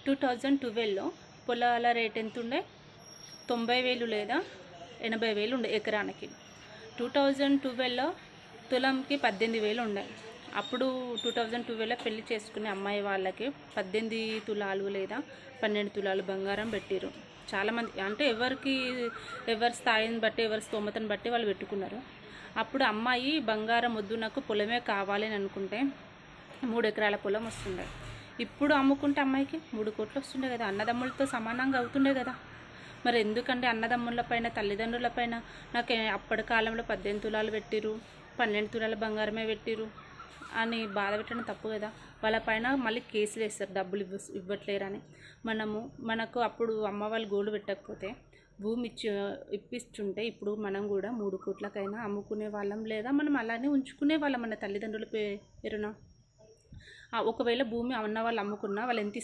2012లో పొలాల రేట్ ఎంత ఉండే? 90,000 లేదా 80,000 ఉండే ఎకరానికి. 2012లో తులంకి 18,000 ఉండే. అప్పుడు 2012లో పెళ్లి చేసుకునే అమ్మాయి వాళ్ళకి 18 తులాలు లేదా 12 తులాలు బంగారం పెట్టిరు. చాలామంది అంటే ఎవరి స్థాయిని బట్టి ఎవరి స్తోమతను బట్టి వాళ్ళు పెట్టుకున్నారు. అప్పుడు అమ్మాయి బంగారం వద్దు, నాకు పొలమే కావాలి అని అనుకుంటే 3 ఎకరాల పొలం వస్తుండే. ఇప్పుడు అమ్ముకుంటే అమ్మాయికి 3 కోట్లు వస్తుండే కదా, అన్నదమ్ములతో సమానంగా అవుతుండే కదా. మరి ఎందుకంటే అన్నదమ్ముల పైన తల్లిదండ్రుల పైన నాకు అప్పటి కాలంలో 18 తులాలు పెట్టిరు, 12 తులాల బంగారమే పెట్టిరు అని బాధ పెట్టడం తప్పు కదా. వాళ్ళ పైన మళ్ళీ కేసులు వేస్తారు డబ్బులు ఇవ్వట్లేరని. మనకు అప్పుడు అమ్మ వాళ్ళు గోల్డ్ పెట్టకపోతే భూమి ఇప్పిస్తుంటే ఇప్పుడు మనం కూడా 3 కోట్లకైనా అమ్ముకునే వాళ్ళం, లేదా మనం అలానే ఉంచుకునే వాళ్ళం మన తల్లిదండ్రుల పేరున. ఒకవేళ భూమి అన్న వాళ్ళు అమ్ముకున్నా వాళ్ళు ఎంత